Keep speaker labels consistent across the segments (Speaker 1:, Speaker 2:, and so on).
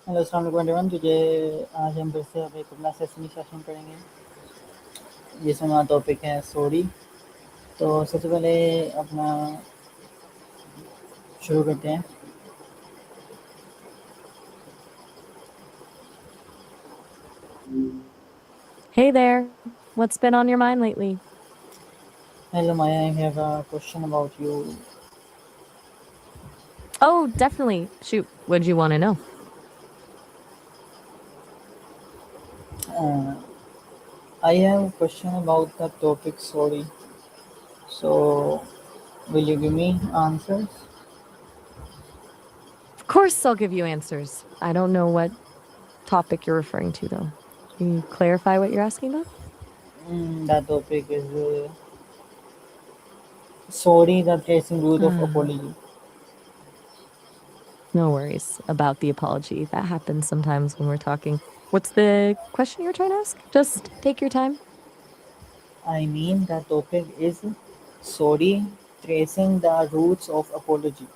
Speaker 1: Hello अस्सलाम वालेकुम everyone तुझे आज हम फिर से अब एक अपना सेशन करेंगे जिसमें हमारा टॉपिक है सॉरी। तो सबसे पहले अपना शुरू करते हैं।
Speaker 2: Hey there. What's been on your mind lately?
Speaker 1: Hello Maya, I have a question about you.
Speaker 2: Oh, definitely. Shoot, what'd you want to know?
Speaker 1: I have a question about the topic sorry, so will you give me answers?
Speaker 2: Of course, I'll give you answers. I don't know what topic you're referring to, though. Can you clarify what you're asking about?
Speaker 1: The topic is sorry, the tracing root of
Speaker 2: Ah,
Speaker 1: apology.
Speaker 2: no worries about the apology. That happens sometimes when we're talking. What's the question you're trying to ask? Just take your time.
Speaker 1: I mean the topic is sorry, tracing the roots of apology.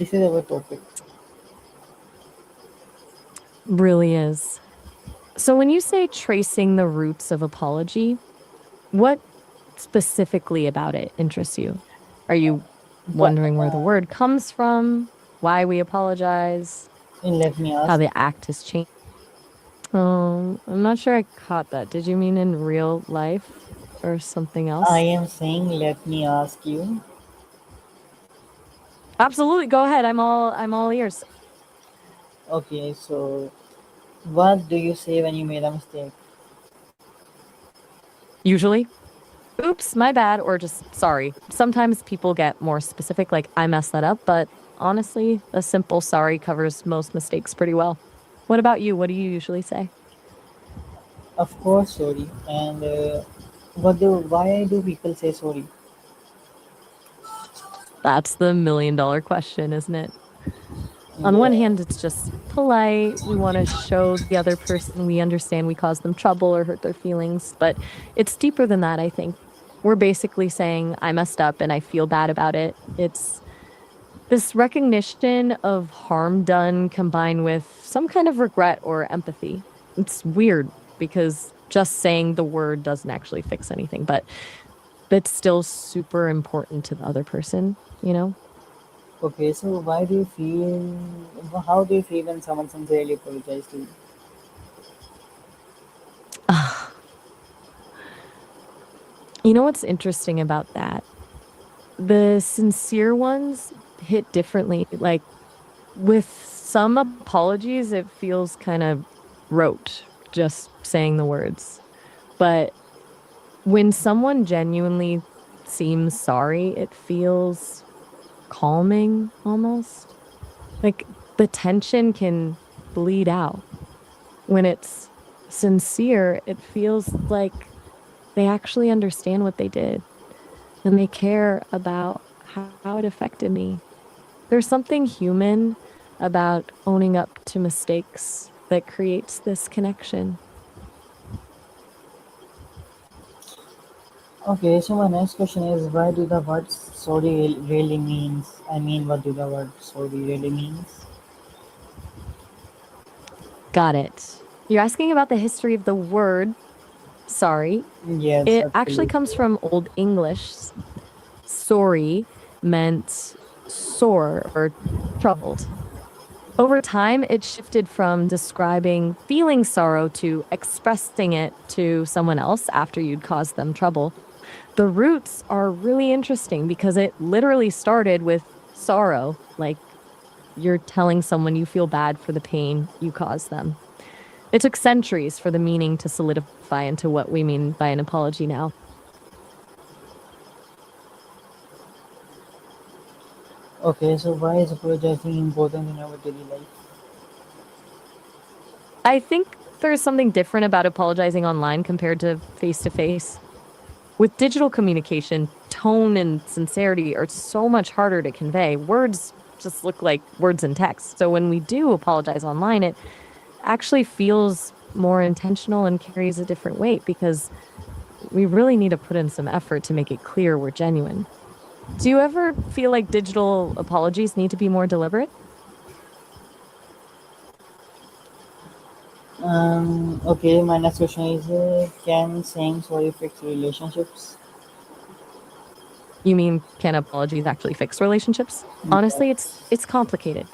Speaker 1: This is our topic.
Speaker 2: Really is. So, when you say tracing the roots of apology, what specifically about it interests you? Are you
Speaker 1: But
Speaker 2: wondering where the word comes from, why we apologize,
Speaker 1: let me
Speaker 2: how
Speaker 1: ask.
Speaker 2: the act has changed? I'm not sure I caught that. Did you mean in real life or something
Speaker 1: I
Speaker 2: else?
Speaker 1: am saying let me ask you.
Speaker 2: Absolutely. Go ahead. I'm all ears.
Speaker 1: Okay, so what do you say when you made a mistake?
Speaker 2: Usually, oops, my bad, or just sorry. Sometimes people get more specific, like I messed that up, but honestly, a simple sorry covers most mistakes pretty well. What about you? What do you usually say?
Speaker 1: Of course, sorry. And why do people say sorry?
Speaker 2: That's the $1 million question, isn't it? On one
Speaker 1: Yeah.
Speaker 2: hand, it's just polite. We want to show the other person we understand we caused them trouble or hurt their feelings. But it's deeper than that, I think. We're basically saying, I messed up and I feel bad about it. It's this recognition of harm done combined with some kind of regret or empathy. It's weird because just saying the word doesn't actually fix anything, but it's still super important to the other person, you know?
Speaker 1: Okay, so why do you feel? How do you feel when someone sincerely apologizes to you?
Speaker 2: You know what's interesting about that? The sincere ones hit differently. Like with some apologies, it feels kind of rote, just saying the words. But when someone genuinely seems sorry, it feels calming almost. Like the tension can bleed out. When it's sincere, it feels like they actually understand what they did and they care about how it affected me. There's something human about owning up to mistakes that creates this connection.
Speaker 1: Okay, so my next question is why do the word sorry really means? I mean, what do the word sorry really means?
Speaker 2: Got it. You're asking about the history of the word sorry.
Speaker 1: Yes,
Speaker 2: It actually
Speaker 1: absolutely.
Speaker 2: comes from Old English. Sorry meant sore or troubled. Over time, it shifted from describing feeling sorrow to expressing it to someone else after you'd caused them trouble. The roots are really interesting because it literally started with sorrow, like you're telling someone you feel bad for the pain you caused them. It took centuries for the meaning to solidify into what we mean by an apology now.
Speaker 1: Okay, so why is apologizing important in our daily life?
Speaker 2: I think there's something different about apologizing online compared to face. With digital communication, tone and sincerity are so much harder to convey. Words just look like words in text. So when we do apologize online, it actually feels more intentional and carries a different weight because we really need to put in some effort to make it clear we're genuine. Do you ever feel like digital apologies need to be more deliberate?
Speaker 1: Okay, my next question is, can saying sorry fix relationships?
Speaker 2: You mean can apologies actually fix relationships? Honestly, it's complicated.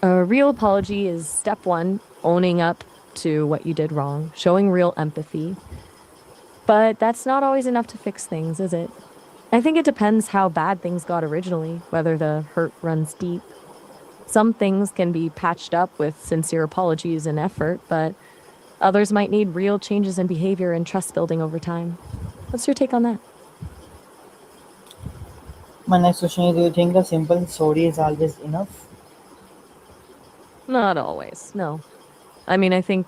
Speaker 2: A real apology is step 1, owning up to what you did wrong, showing real empathy. But that's not always enough to fix things, is it? I think it depends how bad things got originally, whether the hurt runs deep. Some things can be patched up with sincere apologies and effort, but others might need real changes in behavior and trust building over time. What's your take on that?
Speaker 1: My next question is, do you think a simple sorry is always enough?
Speaker 2: Not always, no. I mean, I think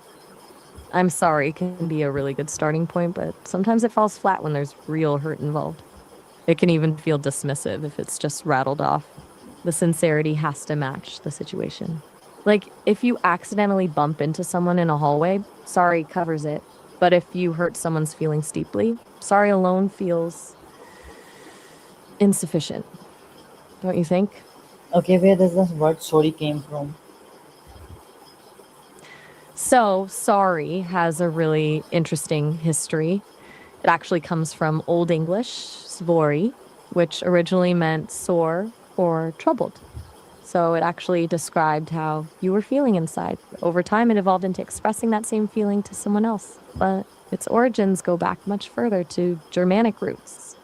Speaker 2: I'm sorry can be a really good starting point, but sometimes it falls flat when there's real hurt involved. It can even feel dismissive if it's just rattled off. The sincerity has to match the situation. Like, if you accidentally bump into someone in a hallway, sorry covers it. But if you hurt someone's feelings deeply, sorry alone feels insufficient, don't you think?
Speaker 1: Okay, where does the word sorry came from?
Speaker 2: So, sorry has a really interesting history. It actually comes from Old English, svori, which originally meant sore or troubled. So it actually described how you were feeling inside. Over time, it evolved into expressing that same feeling to someone else. But its origins go back much further to Germanic roots.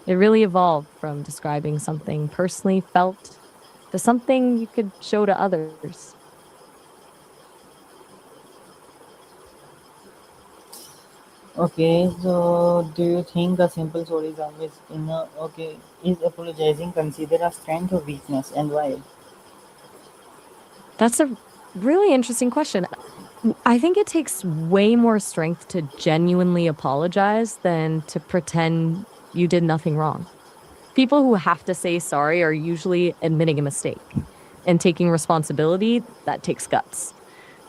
Speaker 2: It really evolved from describing something personally felt to something you could show to others.
Speaker 1: Okay, so do you think a simple sorry is always enough? Okay, is apologizing considered a strength or weakness, and why?
Speaker 2: That's a really interesting question. I think it takes way more strength to genuinely apologize than to pretend you did nothing wrong. People who have to say sorry are usually admitting a mistake and taking responsibility. That takes guts.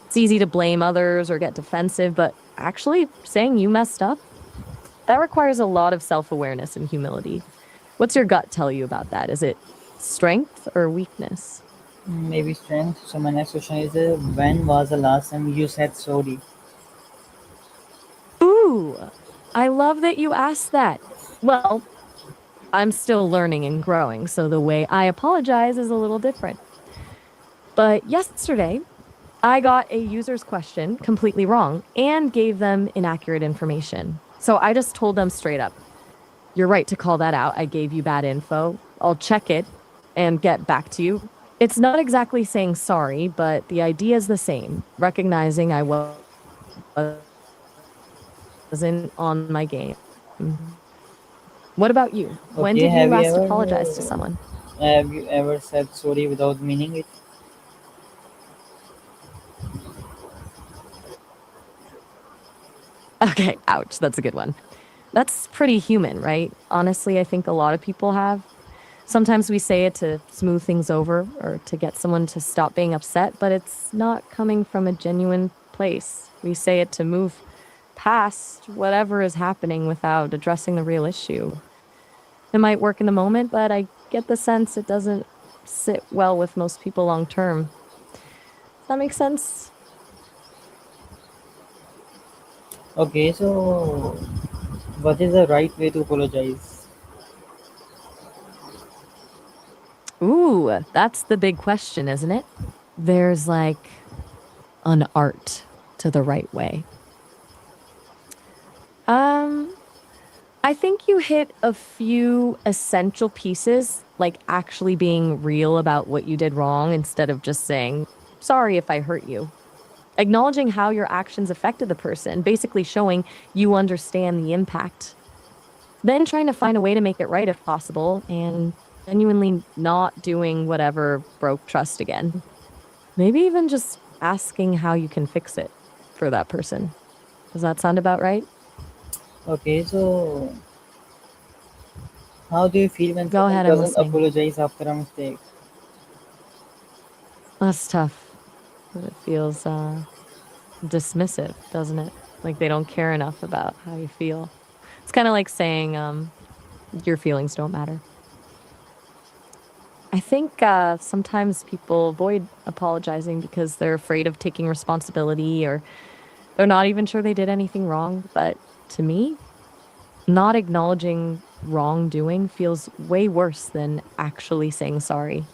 Speaker 2: It's easy to blame others or get defensive, but actually saying you messed up, that requires a lot of self awareness and humility. What's your gut tell you about that? Is it strength or weakness?
Speaker 1: Maybe strength. So my next question is, when was the last time you said sorry?
Speaker 2: Ooh, I love that you asked that. Well, I'm still learning and growing, so the way I apologize is a little different. But yesterday, I got a user's question completely wrong and gave them inaccurate information. So I just told them straight up, you're right to call that out. I gave you bad info. I'll check it and get back to you. It's not exactly saying sorry, but the idea is the same, recognizing I wasn't on my game. What about you? When did you last apologize to someone?
Speaker 1: Okay, have you ever said sorry without meaning it?
Speaker 2: Okay, ouch, that's a good one. That's pretty human, right? Honestly, I think a lot of people have. Sometimes we say it to smooth things over or to get someone to stop being upset, but it's not coming from a genuine place. We say it to move past whatever is happening without addressing the real issue. It might work in the moment, but I get the sense it doesn't sit well with most people long term. Does that make sense?
Speaker 1: Okay, so what is the right way to apologize?
Speaker 2: Ooh, that's the big question, isn't it? There's like an art to the right way. Um, I think you hit a few essential pieces, like actually being real about what you did wrong instead of just saying, sorry if I hurt you. Acknowledging how your actions affected the person, basically showing you understand the impact. Then trying to find a way to make it right if possible, and genuinely not doing whatever broke trust again. Maybe even just asking how you can fix it for that person. Does that sound about right?
Speaker 1: Okay, so how do you feel when
Speaker 2: Go
Speaker 1: someone
Speaker 2: ahead, I'm
Speaker 1: doesn't
Speaker 2: listening.
Speaker 1: apologize after a mistake?
Speaker 2: That's tough. It feels dismissive, doesn't it? Like they don't care enough about how you feel. It's kind of like saying your feelings don't matter. I think sometimes people avoid apologizing because they're afraid of taking responsibility or They're not even sure they did anything wrong, but to me, not acknowledging wrongdoing feels way worse than actually saying sorry.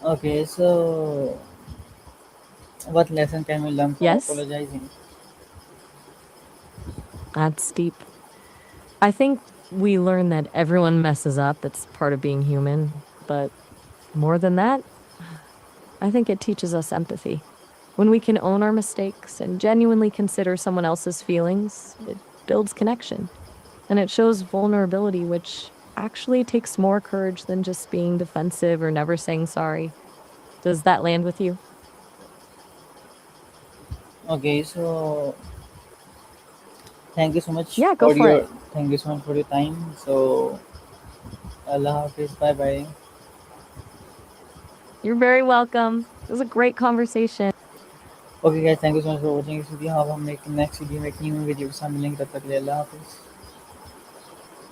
Speaker 1: Okay, so what lesson can we learn from
Speaker 2: Yes,
Speaker 1: apologizing?
Speaker 2: that's deep. I think we learn that everyone messes up. It's part of being human. But more than that, I think it teaches us empathy. When we can own our mistakes and genuinely consider someone else's feelings, it builds connection and it shows vulnerability, which actually takes more courage than just being defensive or never saying sorry. Does that land with you?
Speaker 1: Okay, so thank you so much
Speaker 2: Yeah, go
Speaker 1: for
Speaker 2: for
Speaker 1: your
Speaker 2: it.
Speaker 1: thank you so much for your time. So Allah Hafiz, bye bye.
Speaker 2: You're very welcome. It was a great conversation.
Speaker 1: Okay guys, thank you so much for watching this video. अब हम एक next video में एक new video के साथ मिलेंगे, तब तक के लिए अल्लाह हाफिज़.